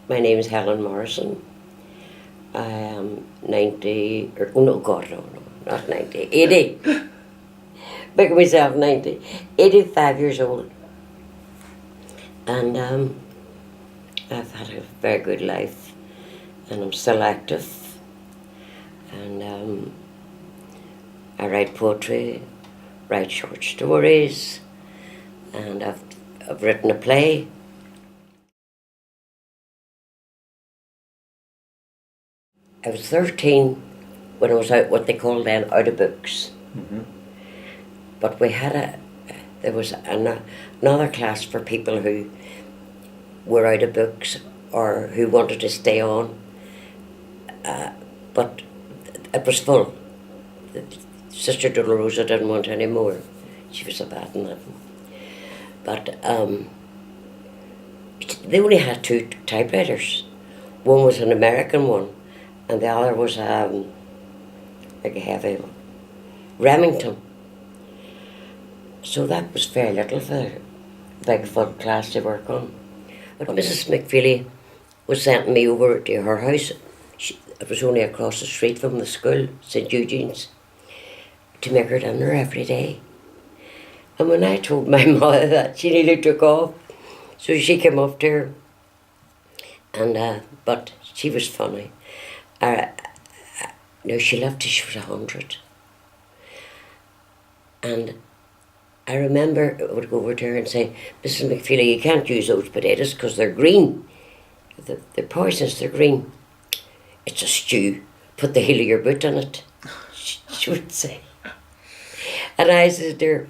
My name is Helen Morrison. I am 90, or oh no, God, no, not 90, 80. Making myself 90. 85 years old. And I've had a very good life, and I'm still active. And I write poetry, write short stories, and I've written a play. I was 13 when I was out, what they called then, out of books. Mm-hmm. But we had there was another class for people who were out of books or who wanted to stay on. But it was full. Sister Dolorosa didn't want any more. She was so bad in that. But they only had 2 typewriters. One was an American one, and the other was like a heavy one, Remington. So that was very little for the big full class to work on. But Mrs McFeely was sending me over to her house. It was only across the street from the school, St Eugene's, to make her dinner every day. And when I told my mother that, she nearly took off. So she came up to her, and but she was funny. No, she lived till she was 100. And I remember I would go over to her and say, Mrs McFeely, you can't use those potatoes because they're green. They're poisonous, they're green. It's a stew. Put the heel of your boot in it, she would say. And I said to her,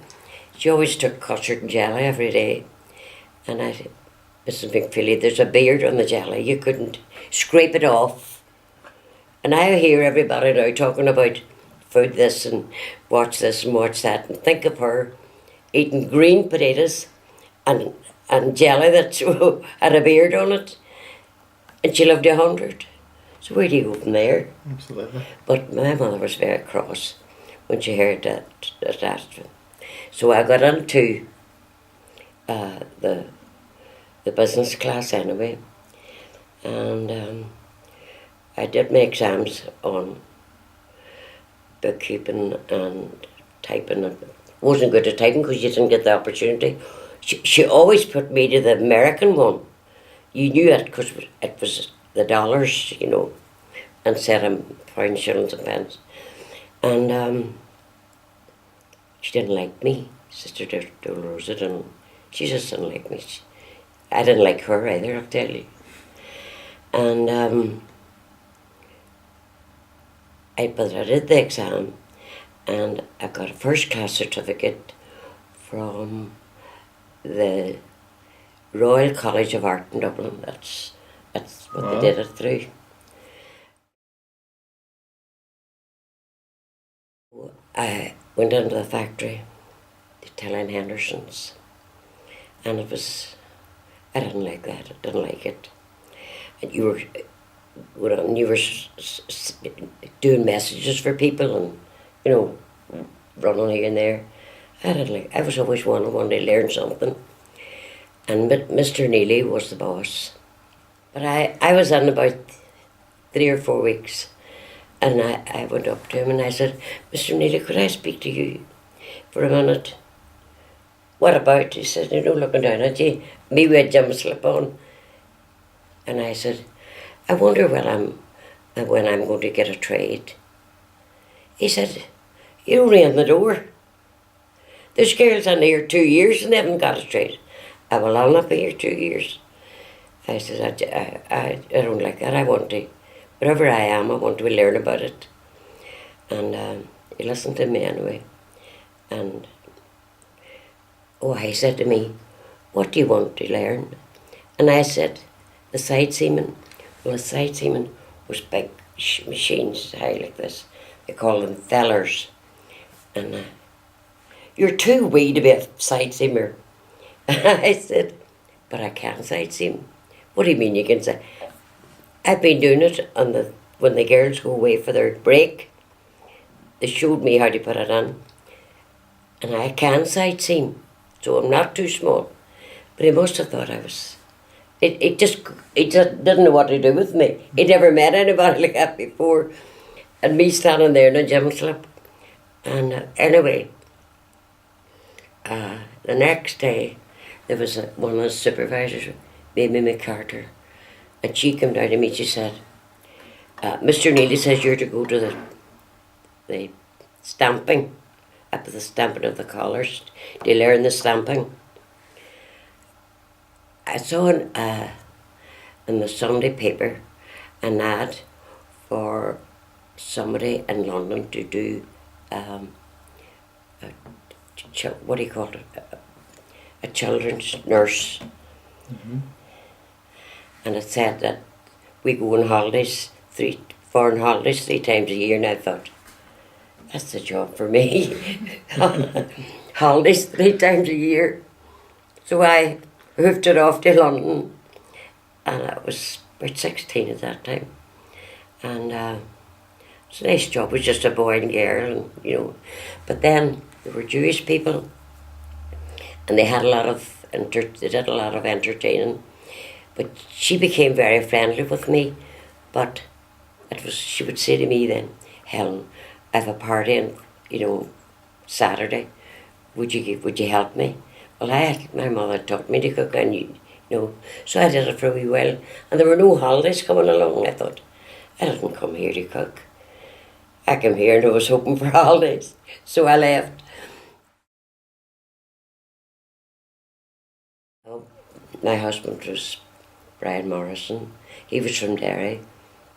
she always took custard and jelly every day. And I said, Mrs McFeely, there's a beard on the jelly. You couldn't scrape it off. And I hear everybody now talking about food this and watch this and watch that, and think of her eating green potatoes and jelly that had a beard on it, and she lived 100. So where do you go from there? Absolutely. But my mother was very cross when she heard that. So I got into the business class anyway, and I did my exams on bookkeeping and typing. I wasn't good at typing because you didn't get the opportunity. She always put me to the American one. You knew it because it was the dollars, you know, and set in pounds, shillings and pence. And she didn't like me. Sister Dolorosa didn't. She just didn't like me. I didn't like her either, I'll tell you. And but I did the exam, and I got a first class certificate from the Royal College of Art in Dublin. That's what they did it through. I went into the factory, the Italian Henderson's, and I didn't like that. I didn't like it. And you were doing messages for people, and you know, running here and there. I was always wanting to learn something. And Mr. Neely was the boss. But I was in about 3 or 4 weeks, and I went up to him and I said, Mr. Neely, could I speak to you for a minute? What about? He said, you know, looking down at you, me with Jim slip on. And I said, I wonder when I'm going to get a trade. He said, you're only in the door. There's girls in here 2 years and they haven't got a trade. I'll not be here 2 years. I said, I don't like that. I want to, wherever I am, I want to learn about it. And he listened to me anyway. And he said to me, what do you want to learn? And I said, the side seaming. Well, the side seaming was big machines, high like this. They call them fellers. And you're too wee to be a side seamer. I said, but I can side seam. What do you mean you can say? I've been doing it when the girls go away for their break. They showed me how to put it on. And I can side seam, so I'm not too small. But he must have thought I was It just didn't know what to do with me. He'd never met anybody like that before. And me standing there in a gym slip. And anyway, the next day, there was one of the supervisors, Mimi McCarter, and she came down to me. She said, "Mr. Neely says you're to go to the stamping, after the stamping of the collars, to learn the stamping." I saw in the Sunday paper an ad for somebody in London to do what do you call it? A children's nurse. Mm-hmm. And it said that we go on holidays, foreign holidays 3 times a year, and I thought, that's the job for me. Holidays 3 times a year. So I hoofed it off to London, and I was about 16 at that time. And it was a nice job. It was just a boy and girl, and But then there were Jewish people, and they had a lot of they did a lot of entertaining. But she became very friendly with me. But she would say to me then, "Helen, I have a party on Saturday. Would you help me?" Well, my mother taught me to cook, and so I did it for a wee while. And there were no holidays coming along. I thought, I didn't come here to cook. I came here and I was hoping for holidays. So I left. My husband was Brian Morrison. He was from Derry,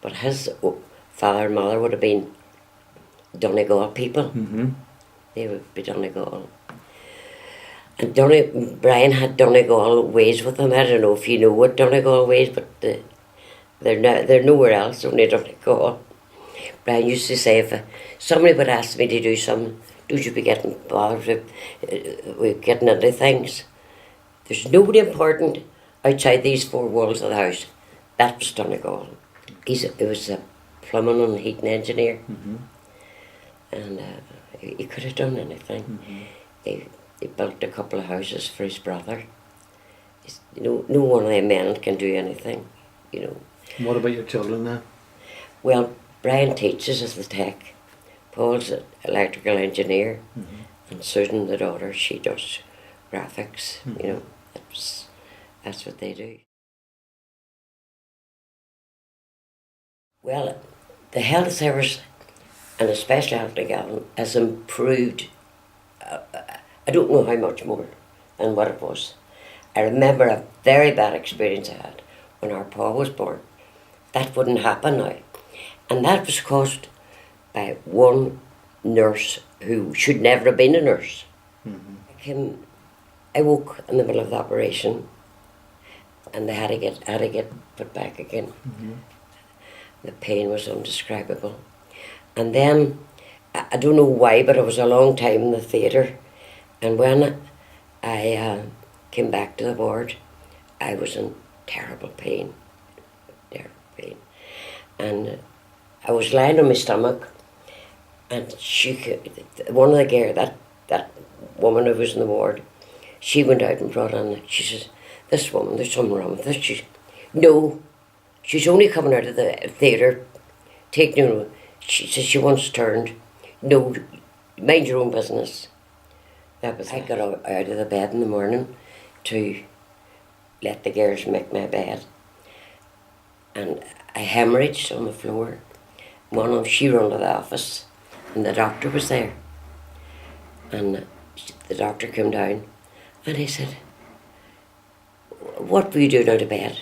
but his father and mother would have been Donegal people. Mm-hmm. They would be Donegal. And Brian had Donegal ways with him. I don't know if you know what Donegal ways, but they're nowhere else, only Donegal. Brian used to say, if somebody would ask me to do something, don't you be getting bothered with getting into things. There's nobody important outside these 4 walls of the house. That was Donegal. He was a plumbing and heating engineer. Mm-hmm. And he could have done anything. Mm-hmm. He built a couple of houses for his brother. No one of them men can do anything, What about your children then? Well, Brian teaches as the tech. Paul's an electrical engineer. Mm-hmm. And Susan, the daughter, she does graphics. Mm-hmm. That's what they do. Well, the health service, and especially after Gavin, has improved. I don't know how much more than what it was. I remember a very bad experience I had when our Paul was born. That wouldn't happen now. And that was caused by one nurse who should never have been a nurse. Mm-hmm. I woke in the middle of the operation, and they had to get put back again. Mm-hmm. The pain was indescribable. And then, I don't know why, but it was a long time in the theatre. And when I came back to the ward, I was in terrible pain. And I was lying on my stomach, and one of the girls, that woman who was in the ward, she went out and brought in, she says, "This woman, there's something wrong with this." No, she's only coming out of the theatre. She says she once turned. No, mind your own business. I got out of the bed in the morning to let the girls make my bed. And I hemorrhaged on the floor. One of them, she ran to the office, and the doctor was there. And the doctor came down, and he said, "What were you doing out of bed?"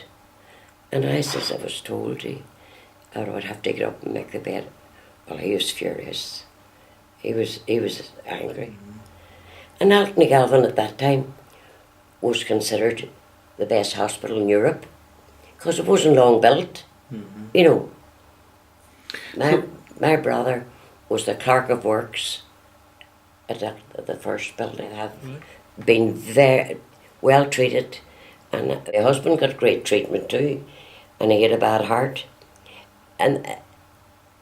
And I says, "I was told I would have to get up and make the bed." Well, he was furious. He was angry. Mm-hmm. And Alton Galvin at that time was considered the best hospital in Europe, because it wasn't long built. Mm-hmm. My brother was the clerk of works at the first building. I have been very well treated, and my husband got great treatment too, and he had a bad heart, and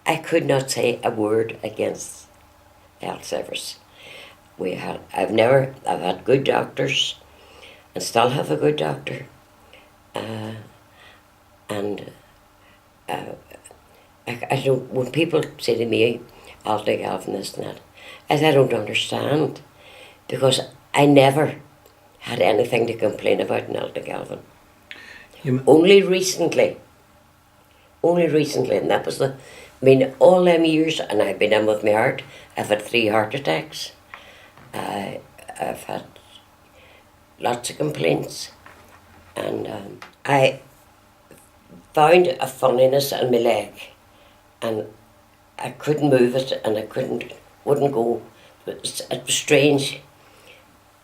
I could not say a word against the health service. I've had good doctors, and still have a good doctor, And I don't, when people say to me, I'll take Alvin this and that, I don't understand, because I never had anything to complain about in Alta Galvin. Only recently, and that was all them years, and I've been in with my heart. I've had 3 heart attacks. I've had lots of complaints, and I found a funniness in my leg, and I couldn't move it, and wouldn't go. It was strange,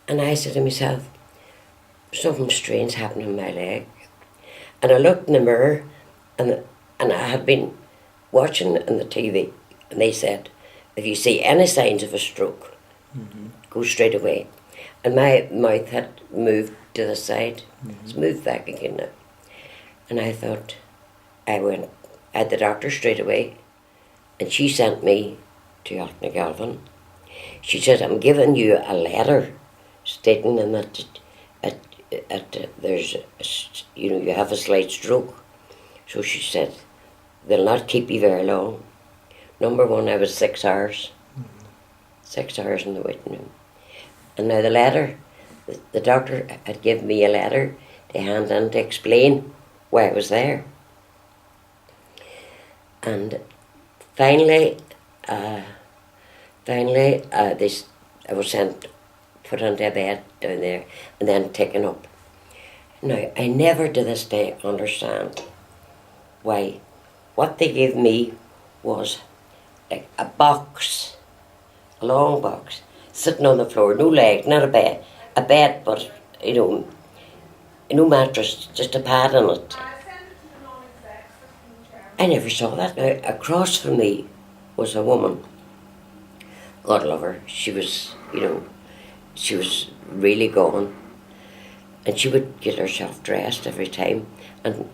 and I said to myself, something strange happened in my leg. And I looked in the mirror, and I had been watching on the TV, and they said, if you see any signs of a stroke, go straight away. And my mouth had moved to the side. It's moved back again now. And I thought, I had the doctor straight away, and she sent me to Galvin. She said, I'm giving you a letter stating that there's, you have a slight stroke. So she said, they'll not keep you very long. Number one, I was 6 hours. 6 hours in the waiting room. And now the letter, the doctor had given me a letter to hand in to explain why I was there. And finally, I was put onto a bed down there, and then taken up. Now, I never to this day understand why. What they gave me was like a box, a long box, sitting on the floor, no leg, not a bed, but no mattress, just a pad on it. I never saw that. Now, across from me was a woman, God love her, she was really gone, and she would get herself dressed every time, and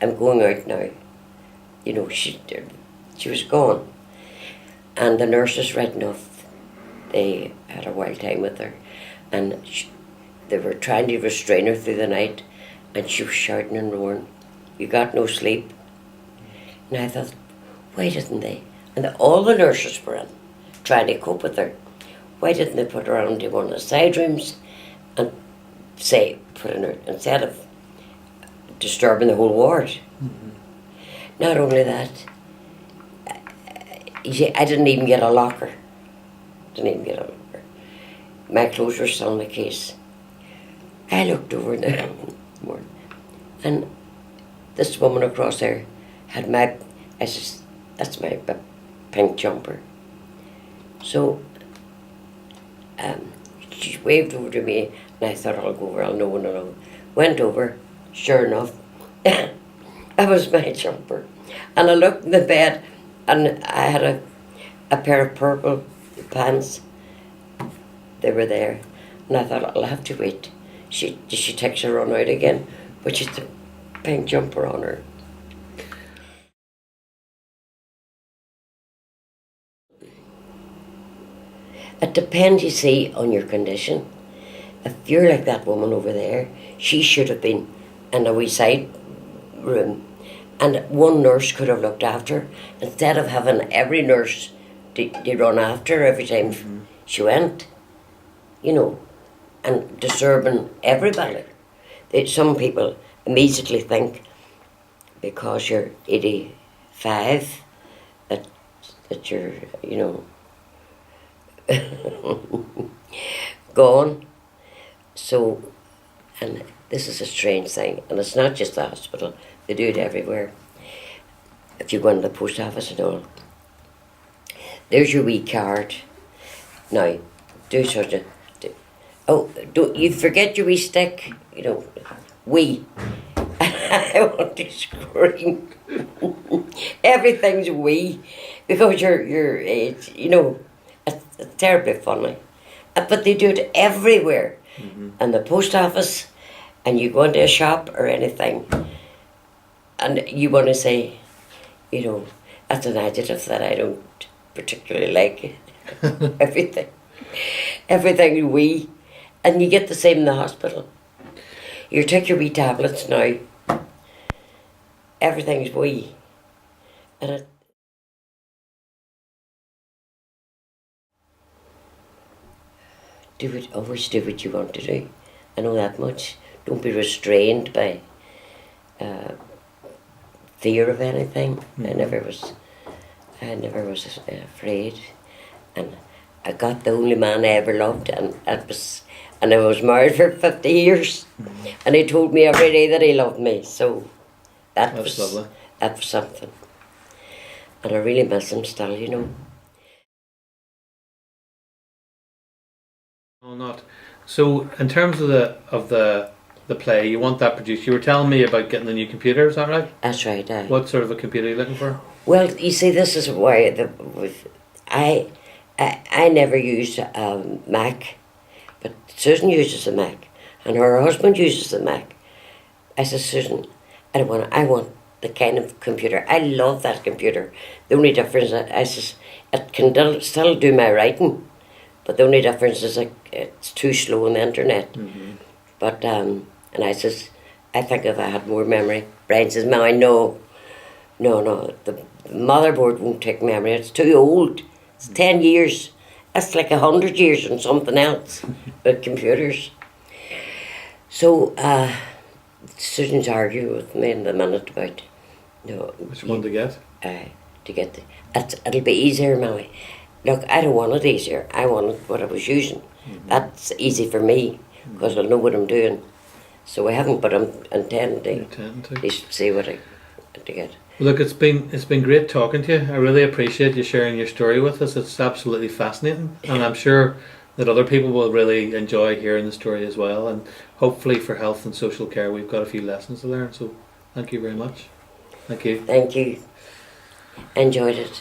I'm going out now, she was gone, and the nurses, right enough, they had a wild time with her, and they were trying to restrain her through the night, and she was shouting and roaring, you got no sleep. And I thought, why didn't they? And all the nurses were in, trying to cope with her. Why didn't they put her on to one of the side rooms and put in her, instead of disturbing the whole ward? Not only that, I didn't even get a locker. My clothes were still in the case. I looked over there and this woman across there had that's my pink jumper. So she waved over to me, and I thought, I'll go over, I'll know. Went over, sure enough, that was my jumper. And I looked in the bed, and I had a pair of purple pants. They were there, and I thought, I'll have to wait. She takes her run out again, but she's the pink jumper on her. It depends, you see, on your condition. If you're like that woman over there, she should have been in a wee side room, and one nurse could have looked after her, instead of having every nurse to run after her every time she went, and disturbing everybody. Some people immediately think because you're 85 that you're, gone. So, and this is a strange thing, and it's not just the hospital, they do it everywhere. If you go into the post office and all, there's your wee card. Now, don't you forget your wee stick, wee. I want to scream. Everything's wee, because your age, it's terribly funny. But they do it everywhere. In the post office, and you go into a shop or anything, and you want to say, that's an adjective that I don't particularly like. Everything wee. And you get the same in the hospital. You take your wee tablets now, everything's wee. And it, always do what you want to do. I know that much. Don't be restrained by fear of anything. Mm-hmm. I never was afraid, and I got the only man I ever loved, and I was married for 50 years, Mm-hmm. and he told me every day that he loved me. So That's was lovely. that was something, and I really miss him still. You know. No, not. So, in terms of the play, you want that produced. You were telling me about getting the new computer. Is that right? That's right. What sort of a computer are you looking for? Well, you see, this is why I never used a Mac, but Susan uses a Mac, and her husband uses a Mac. I said, Susan, I want the kind of computer. I love that computer. The only difference, I says, it can still do my writing, but the only difference is it's too slow on the internet. Mm-hmm. But, and I says, I think if I had more memory. Brian says, no, the motherboard won't take memory. It's too old. It's 10 years. That's like 100 years on something else with computers. So, Susan's arguing with me in the minute about, Which one to get? to get it'll be easier, Mommy. Look, I don't want it easier. I wanted what I was using. Mm-hmm. That's easy for me because I'll know what I'm doing. So I haven't, but I'm intending to see what I to get. Look, it's been great talking to you. I really appreciate you sharing your story with us. It's absolutely fascinating, and I'm sure that other people will really enjoy hearing the story as well. And hopefully, for health and social care, we've got a few lessons to learn. So, thank you very much. Thank you. Thank you. Enjoyed it.